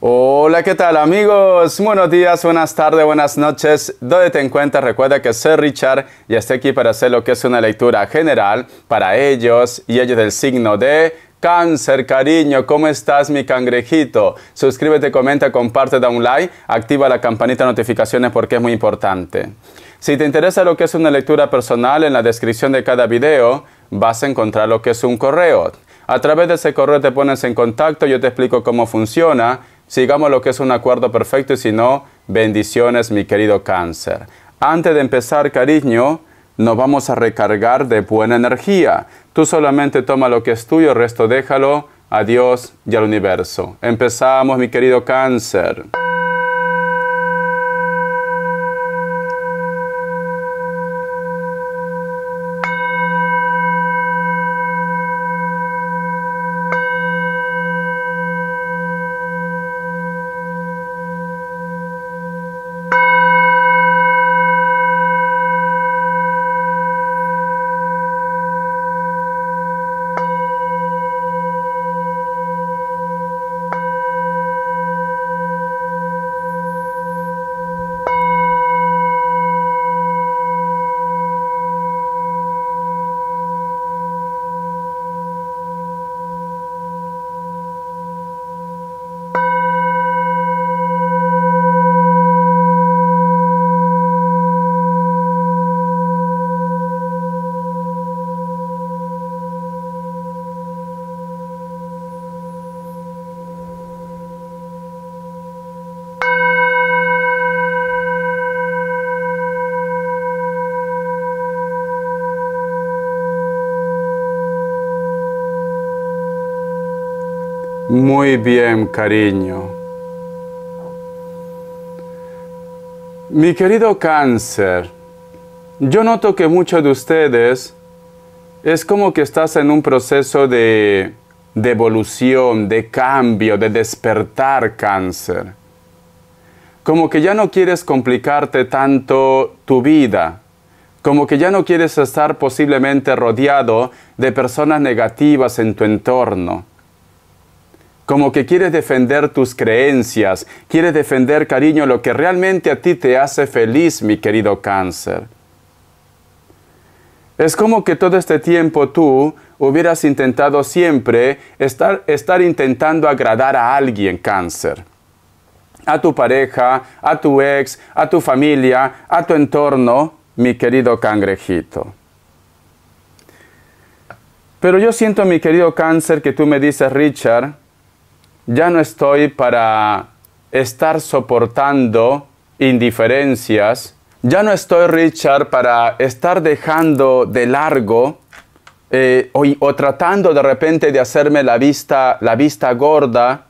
Hola, ¿qué tal amigos? Buenos días, buenas tardes, buenas noches. ¿Dónde te encuentras? Recuerda que soy Richard y estoy aquí para hacer lo que es una lectura general para ellos y ellos del signo de Cáncer. Cariño, ¿cómo estás, mi cangrejito? Suscríbete, comenta, comparte, da un like, activa la campanita de notificaciones porque es muy importante. Si te interesa lo que es una lectura personal, en la descripción de cada video vas a encontrar lo que es un correo. A través de ese correo te pones en contacto, yo te explico cómo funciona. Sigamos lo que es un acuerdo perfecto y si no, bendiciones, mi querido Cáncer. Antes de empezar, cariño, nos vamos a recargar de buena energía. Tú solamente toma lo que es tuyo, el resto déjalo a Dios y al universo. Empezamos, mi querido Cáncer. Muy bien, cariño. Mi querido Cáncer, yo noto que muchos de ustedes es como que estás en un proceso de evolución, de cambio, de despertar, Cáncer. Como que ya no quieres complicarte tanto tu vida. Como que ya no quieres estar posiblemente rodeado de personas negativas en tu entorno. Como que quieres defender tus creencias, quieres defender, cariño, lo que realmente a ti te hace feliz, mi querido Cáncer. Es como que todo este tiempo tú hubieras intentado siempre estar intentando agradar a alguien, Cáncer. A tu pareja, a tu ex, a tu familia, a tu entorno, mi querido cangrejito. Pero yo siento, mi querido Cáncer, que tú me dices, Richard, ya no estoy para estar soportando indiferencias. Ya no estoy, Richard, para estar dejando de largo o tratando de repente de hacerme la vista gorda,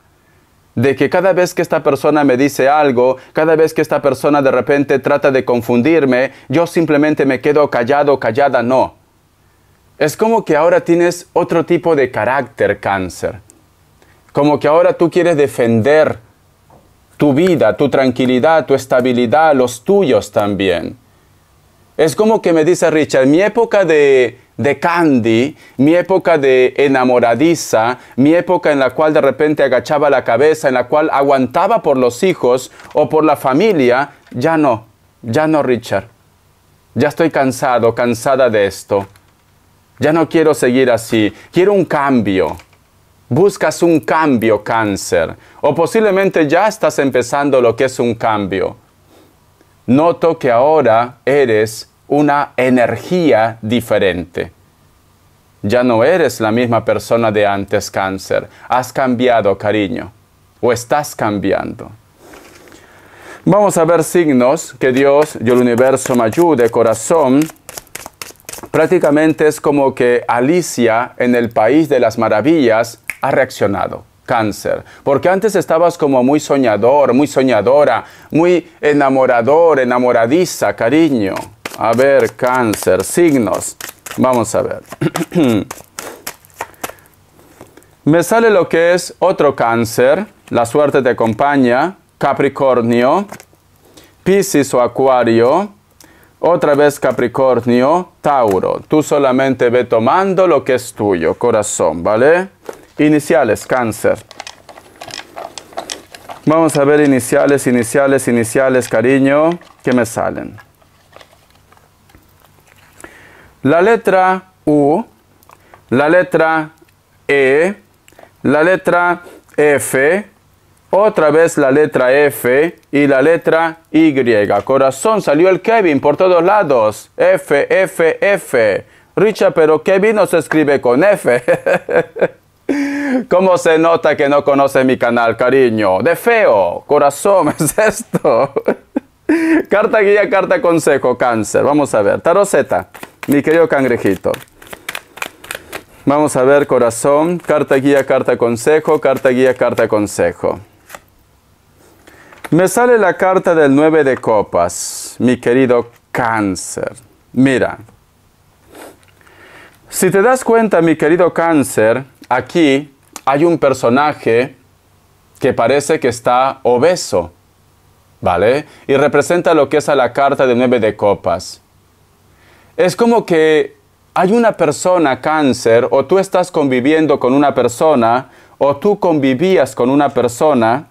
de que cada vez que esta persona me dice algo, cada vez que esta persona de repente trata de confundirme, yo simplemente me quedo callado, callada, no. Es como que ahora tienes otro tipo de carácter, Cáncer. Como que ahora tú quieres defender tu vida, tu tranquilidad, tu estabilidad, los tuyos también. Es como que me dice Richard, mi época de Candy, mi época de enamoradiza, mi época en la cual de repente agachaba la cabeza, en la cual aguantaba por los hijos o por la familia, ya no, Richard. Ya estoy cansado, cansada de esto. Ya no quiero seguir así, quiero un cambio. Buscas un cambio, Cáncer, o posiblemente ya estás empezando lo que es un cambio. Noto que ahora eres una energía diferente. Ya no eres la misma persona de antes, Cáncer. Has cambiado, cariño, o estás cambiando. Vamos a ver signos que Dios y el universo me ayude, corazón. Prácticamente es como que Alicia en el País de las Maravillas ha reaccionado, Cáncer. Porque antes estabas como muy soñador, muy soñadora, muy enamorador, enamoradiza, cariño. A ver, Cáncer, signos. Vamos a ver. Me sale lo que es otro Cáncer. La suerte te acompaña. Capricornio, Piscis o Acuario. Otra vez Capricornio, Tauro. Tú solamente ve tomando lo que es tuyo, corazón, ¿vale? Iniciales, Cáncer. Vamos a ver iniciales, cariño, que me salen. La letra U, la letra E, la letra F, otra vez la letra F y la letra Y. Corazón, salió el Kevin por todos lados. F, F, F. Richard, pero Kevin no se escribe con F. ¿Cómo se nota que no conoce mi canal, cariño? De feo, corazón, es esto. Carta guía, carta consejo, Cáncer. Vamos a ver. Taroceta, mi querido cangrejito. Vamos a ver, corazón. Carta guía, carta consejo, carta guía, carta consejo. Me sale la carta del 9 de copas, mi querido Cáncer. Mira. Si te das cuenta, mi querido Cáncer, aquí hay un personaje que parece que está obeso, ¿vale? Y representa lo que es a la carta de 9 de copas. Es como que hay una persona, Cáncer, o tú estás conviviendo con una persona, o tú convivías con una persona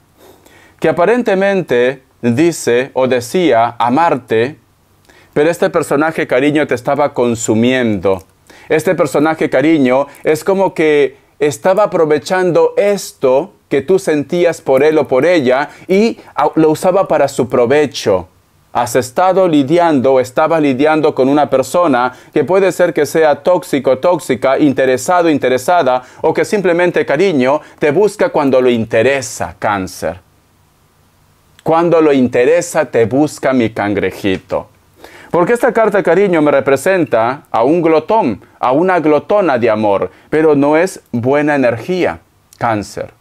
que aparentemente dice o decía amarte, pero este personaje, cariño, te estaba consumiendo. Este personaje, cariño, es como que estaba aprovechando esto que tú sentías por él o por ella y lo usaba para su provecho. Has estado lidiando o estaba lidiando con una persona que puede ser que sea tóxico, tóxica, interesado, interesada, o que simplemente, cariño, te busca cuando lo interesa, Cáncer. Cuando lo interesa, te busca, mi cangrejito. Porque esta carta, cariño, me representa a un glotón, a una glotona de amor, pero no es buena energía, Cáncer.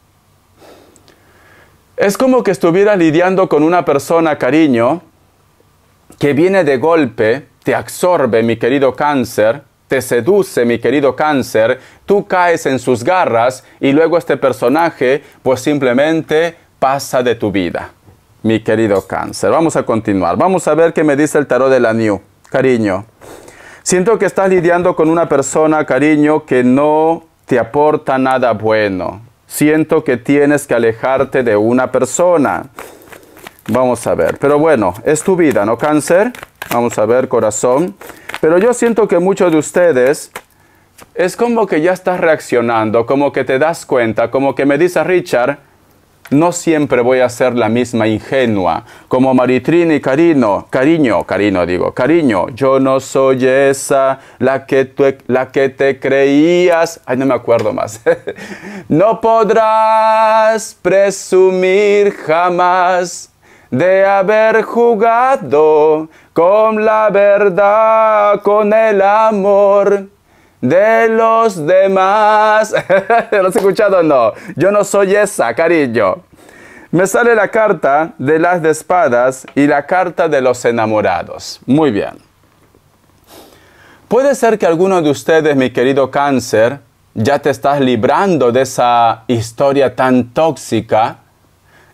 Es como que estuviera lidiando con una persona, cariño, que viene de golpe, te absorbe, mi querido Cáncer, te seduce, mi querido Cáncer, tú caes en sus garras y luego este personaje, pues simplemente pasa de tu vida. Mi querido Cáncer, vamos a continuar. Vamos a ver qué me dice el tarot de la New. Cariño, siento que estás lidiando con una persona, cariño, que no te aporta nada bueno. Siento que tienes que alejarte de una persona. Vamos a ver. Pero bueno, es tu vida, ¿no, Cáncer? Vamos a ver, corazón. Pero yo siento que muchos de ustedes es como que ya estás reaccionando, como que te das cuenta, como que me dice Richard, no siempre voy a ser la misma ingenua, como Maritrini, cariño, yo no soy esa, la que te creías, ay, no me acuerdo más. No podrás presumir jamás de haber jugado con la verdad, con el amor de los demás. ¿Lo has escuchado o no? Yo no soy esa, cariño. Me sale la carta de las de espadas y la carta de los enamorados. Muy bien. Puede ser que alguno de ustedes, mi querido Cáncer, ya te estás librando de esa historia tan tóxica,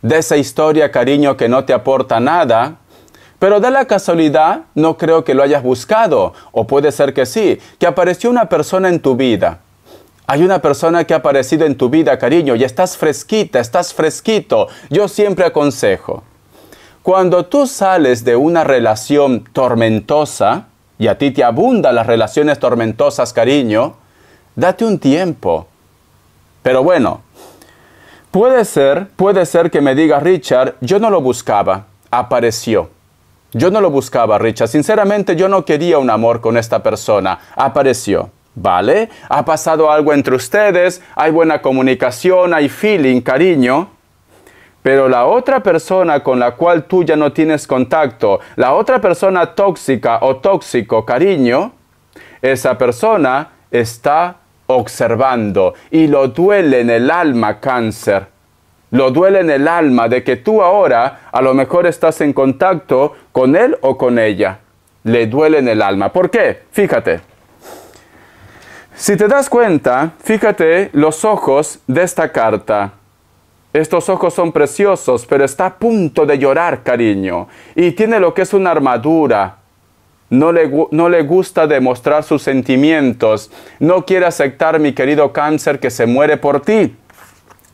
de esa historia, cariño, que no te aporta nada. Pero de la casualidad, no creo que lo hayas buscado, o puede ser que sí, que apareció una persona en tu vida. Hay una persona que ha aparecido en tu vida, cariño, y estás fresquita, estás fresquito. Yo siempre aconsejo, cuando tú sales de una relación tormentosa, y a ti te abundan las relaciones tormentosas, cariño, date un tiempo. Pero bueno, puede ser que me diga Richard, yo no lo buscaba, apareció. Yo no lo buscaba, Richard. Sinceramente, yo no quería un amor con esta persona. Apareció. ¿Vale? Ha pasado algo entre ustedes. Hay buena comunicación, hay feeling, cariño. Pero la otra persona con la cual tú ya no tienes contacto, la otra persona tóxica o tóxico, cariño, esa persona está observando y lo duele en el alma, Cáncer. Lo duele en el alma de que tú ahora a lo mejor estás en contacto con él o con ella. Le duele en el alma. ¿Por qué? Fíjate. Si te das cuenta, fíjate los ojos de esta carta. Estos ojos son preciosos, pero está a punto de llorar, cariño. Y tiene lo que es una armadura. No le gusta demostrar sus sentimientos. No quiere aceptar, mi querido Cáncer, que se muere por ti.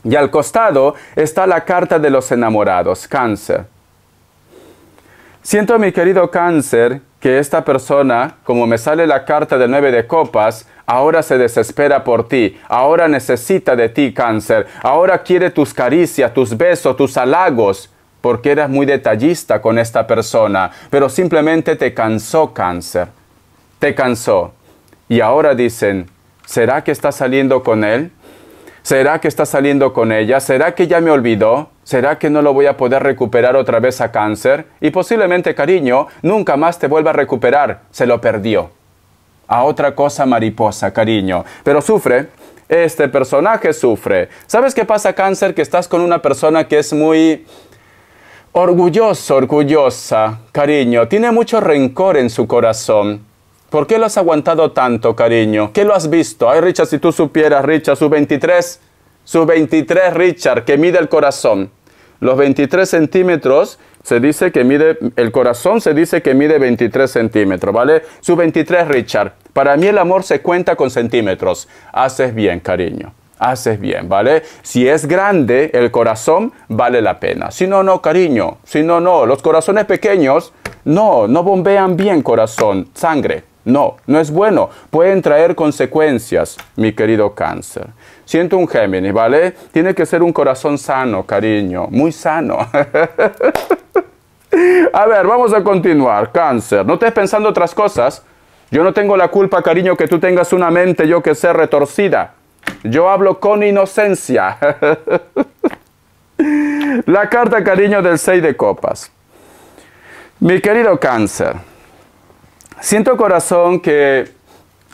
Y al costado está la carta de los enamorados, Cáncer. Siento, mi querido Cáncer, que esta persona, como me sale la carta del 9 de copas, ahora se desespera por ti, ahora necesita de ti, Cáncer, ahora quiere tus caricias, tus besos, tus halagos, porque eras muy detallista con esta persona, pero simplemente te cansó, Cáncer, te cansó. Y ahora dicen, ¿será que está saliendo con él? ¿Será que está saliendo con ella? ¿Será que ya me olvidó? ¿Será que no lo voy a poder recuperar otra vez a Cáncer? Y posiblemente, cariño, nunca más te vuelva a recuperar. Se lo perdió. A otra cosa mariposa, cariño. Pero sufre. Este personaje sufre. ¿Sabes qué pasa, Cáncer? Que estás con una persona que es muy orgulloso, orgullosa, cariño. Tiene mucho rencor en su corazón. ¿Por qué lo has aguantado tanto, cariño? ¿Qué lo has visto? Ay, Richard, si tú supieras, Richard, su 23, Richard, que mide el corazón. Los 23 centímetros, se dice que mide, el corazón se dice que mide 23 centímetros, ¿vale? Su 23, Richard. Para mí el amor se cuenta con centímetros. Haces bien, cariño. Haces bien, ¿vale? Si es grande el corazón, vale la pena. Si no, no, cariño. Si no, no. Los corazones pequeños, no bombean bien corazón, sangre. No, no es bueno. Pueden traer consecuencias, mi querido Cáncer. Siento un Géminis, ¿vale? Tiene que ser un corazón sano, cariño. Muy sano. A ver, vamos a continuar. Cáncer, no estés pensando otras cosas. Yo no tengo la culpa, cariño, que tú tengas una mente, yo que sé, retorcida. Yo hablo con inocencia. La carta, cariño, del 6 de copas. Mi querido Cáncer, siento, corazón, que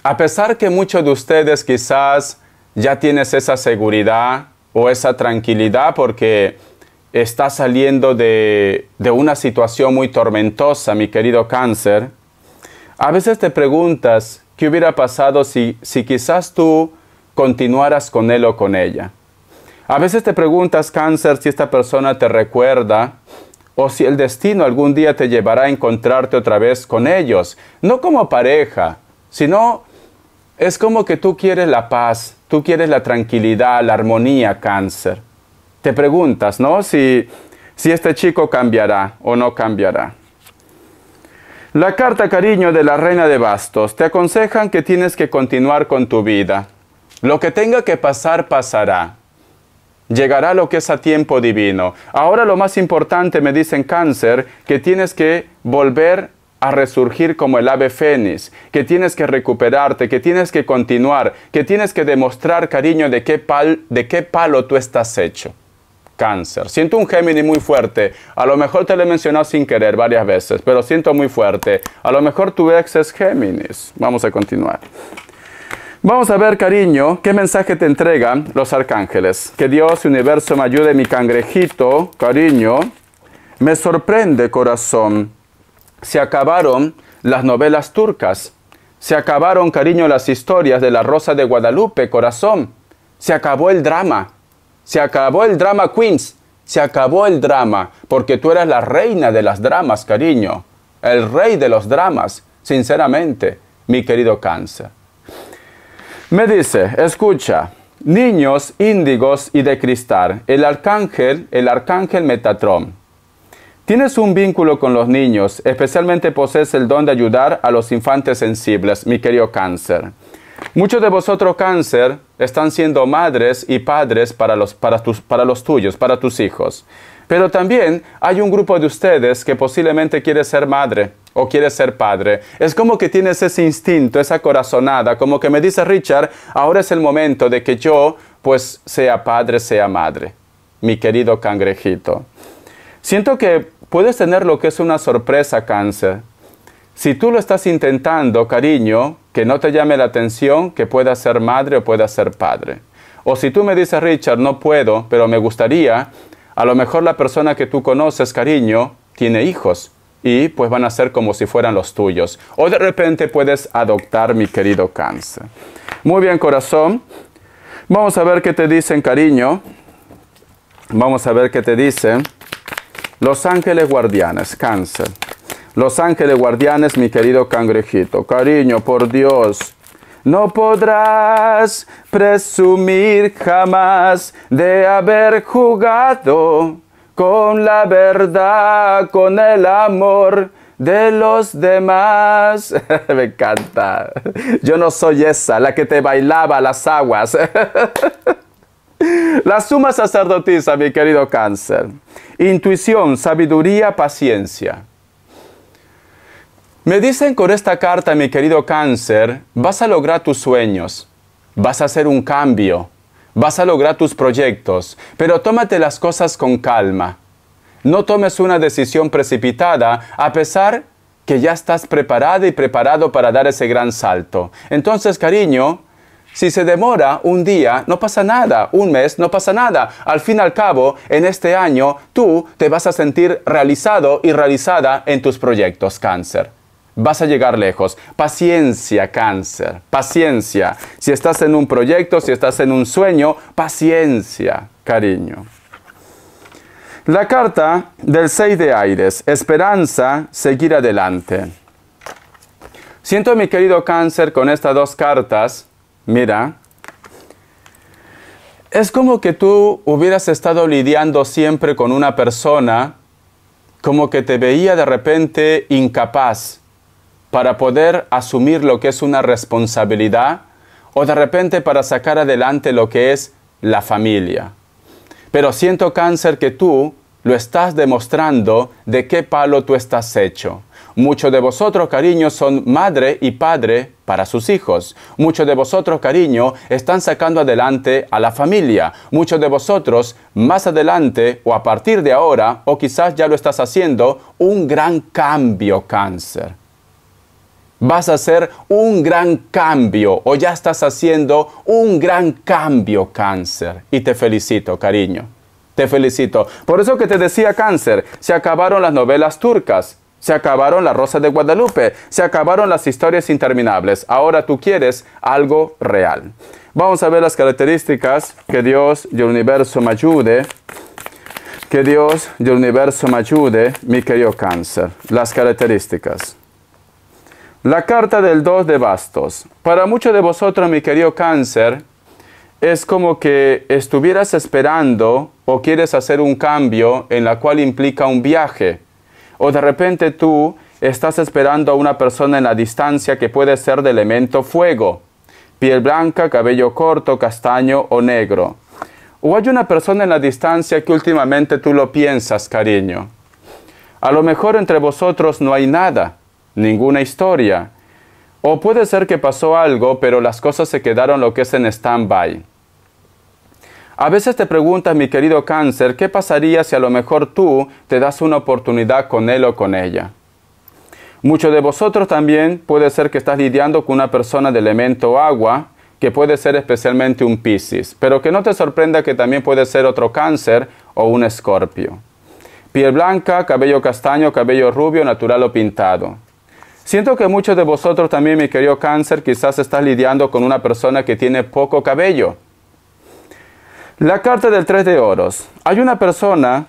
a pesar que muchos de ustedes quizás ya tienes esa seguridad o esa tranquilidad porque estás saliendo de una situación muy tormentosa, mi querido Cáncer, a veces te preguntas qué hubiera pasado si quizás tú continuaras con él o con ella. A veces te preguntas, Cáncer, si esta persona te recuerda o si el destino algún día te llevará a encontrarte otra vez con ellos. No como pareja, sino es como que tú quieres la paz, tú quieres la tranquilidad, la armonía, Cáncer. Te preguntas, ¿no? Si este chico cambiará o no cambiará. La carta, cariño, de la Reina de Bastos. Te aconsejan que tienes que continuar con tu vida. Lo que tenga que pasar, pasará. Llegará lo que es a tiempo divino. Ahora lo más importante, me dicen, Cáncer, que tienes que volver a resurgir como el ave fénix, que tienes que recuperarte, que tienes que continuar, que tienes que demostrar, cariño, de qué palo tú estás hecho. Cáncer. Siento un Géminis muy fuerte. A lo mejor te lo he mencionado sin querer varias veces, pero siento muy fuerte. A lo mejor tu ex es Géminis. Vamos a continuar. Vamos a ver, cariño, qué mensaje te entregan los arcángeles. Que Dios y universo me ayude, mi cangrejito, cariño. Me sorprende, corazón. Se acabaron las novelas turcas. Se acabaron, cariño, las historias de la Rosa de Guadalupe, corazón. Se acabó el drama. Se acabó el drama, Queens. Se acabó el drama, porque tú eras la reina de las dramas, cariño. El rey de los dramas, sinceramente, mi querido Cáncer. Me dice, escucha, niños índigos y de cristal, el arcángel Metatrón. Tienes un vínculo con los niños, especialmente posees el don de ayudar a los infantes sensibles, mi querido Cáncer. Muchos de vosotros, Cáncer, están siendo madres y padres para los tuyos, para tus hijos. Pero también hay un grupo de ustedes que posiblemente quiere ser madre o quiere ser padre. Es como que tienes ese instinto, esa corazonada, como que me dice Richard, ahora es el momento de que yo, pues, sea padre, sea madre. Mi querido cangrejito. Siento que puedes tener lo que es una sorpresa, Cáncer. Si tú lo estás intentando, cariño, que no te llame la atención que pueda ser madre o pueda ser padre. O si tú me dices, Richard, no puedo, pero me gustaría, a lo mejor la persona que tú conoces, cariño, tiene hijos y pues van a ser como si fueran los tuyos. O de repente puedes adoptar, mi querido Cáncer. Muy bien, corazón. Vamos a ver qué te dicen, cariño. Vamos a ver qué te dicen los ángeles guardianes, Cáncer. Los ángeles guardianes, mi querido cangrejito. Cariño, por Dios. No podrás presumir jamás de haber jugado con la verdad, con el amor de los demás. Me encanta. Yo no soy esa, la que te bailaba las aguas. La suma sacerdotisa, mi querido Cáncer. Intuición, sabiduría, paciencia. Me dicen con esta carta, mi querido Cáncer, vas a lograr tus sueños, vas a hacer un cambio, vas a lograr tus proyectos, pero tómate las cosas con calma. No tomes una decisión precipitada, a pesar que ya estás preparada y preparado para dar ese gran salto. Entonces, cariño, si se demora un día, no pasa nada. Un mes, no pasa nada. Al fin y al cabo, en este año, tú te vas a sentir realizado y realizada en tus proyectos, Cáncer. Vas a llegar lejos. Paciencia, Cáncer. Paciencia. Si estás en un proyecto, si estás en un sueño, paciencia, cariño. La carta del 6 de Aires. Esperanza, seguir adelante. Siento, mi querido Cáncer, con estas dos cartas, mira, es como que tú hubieras estado lidiando siempre con una persona, como que te veía de repente incapaz para poder asumir lo que es una responsabilidad, o de repente para sacar adelante lo que es la familia. Pero siento, Cáncer, que tú lo estás demostrando de qué palo tú estás hecho. Muchos de vosotros, cariño, son madre y padre para sus hijos. Muchos de vosotros, cariño, están sacando adelante a la familia. Muchos de vosotros, más adelante o a partir de ahora, o quizás ya lo estás haciendo, un gran cambio, Cáncer. Vas a hacer un gran cambio o ya estás haciendo un gran cambio, Cáncer. Y te felicito, cariño. Te felicito. Por eso que te decía, Cáncer, se acabaron las novelas turcas. Se acabaron La Rosa de Guadalupe. Se acabaron las historias interminables. Ahora tú quieres algo real. Vamos a ver las características. Que Dios y el universo me ayude. Que Dios y el universo me ayude, mi querido Cáncer. Las características. La carta del 2 de bastos. Para muchos de vosotros, mi querido Cáncer, es como que estuvieras esperando o quieres hacer un cambio en la cual implica un viaje. O de repente tú estás esperando a una persona en la distancia que puede ser de elemento fuego. Piel blanca, cabello corto, castaño o negro. O hay una persona en la distancia que últimamente tú lo piensas, cariño. A lo mejor entre vosotros no hay nada. Ninguna historia. O puede ser que pasó algo, pero las cosas se quedaron lo que es en stand-by. A veces te preguntas, mi querido Cáncer, ¿qué pasaría si a lo mejor tú te das una oportunidad con él o con ella? Muchos de vosotros también puede ser que estás lidiando con una persona de elemento agua, que puede ser especialmente un Piscis, pero que no te sorprenda que también puede ser otro Cáncer o un Escorpio. Piel blanca, cabello castaño, cabello rubio, natural o pintado. Siento que muchos de vosotros también, mi querido Cáncer, quizás estás lidiando con una persona que tiene poco cabello. La carta del 3 de oros. Hay una persona,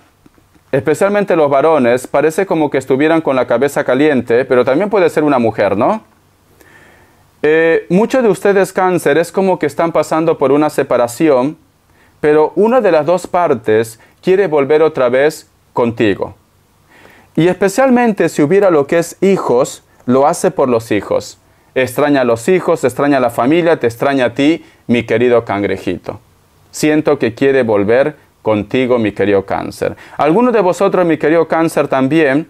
especialmente los varones, parece como que estuvieran con la cabeza caliente, pero también puede ser una mujer, ¿no? Muchos de ustedes, Cáncer, es como que están pasando por una separación, pero una de las dos partes quiere volver otra vez contigo. Y especialmente si hubiera lo que es hijos, lo hace por los hijos. Extraña a los hijos, extraña a la familia, te extraña a ti, mi querido cangrejito. Siento que quiere volver contigo, mi querido Cáncer. Algunos de vosotros, mi querido Cáncer, también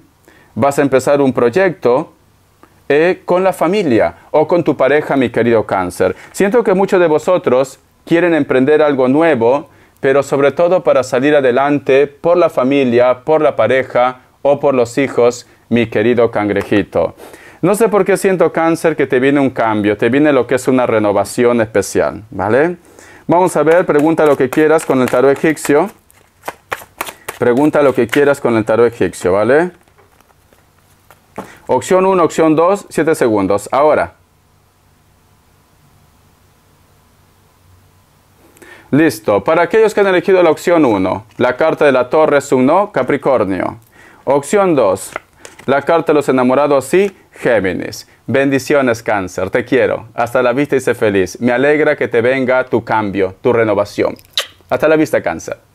vas a empezar un proyecto con la familia o con tu pareja, mi querido Cáncer. Siento que muchos de vosotros quieren emprender algo nuevo, pero sobre todo para salir adelante por la familia, por la pareja o por los hijos, mi querido cangrejito. No sé por qué siento, Cáncer, que te viene un cambio, te viene lo que es una renovación especial, ¿vale? Vamos a ver, pregunta lo que quieras con el tarot egipcio. Pregunta lo que quieras con el tarot egipcio, ¿vale? Opción 1, opción 2, 7 segundos. Ahora. Listo. Para aquellos que han elegido la opción 1, la carta de la torre es un no, Capricornio. Opción 2. La carta de los enamorados, sí, Géminis. Bendiciones, Cáncer. Te quiero. Hasta la vista y sé feliz. Me alegra que te venga tu cambio, tu renovación. Hasta la vista, Cáncer.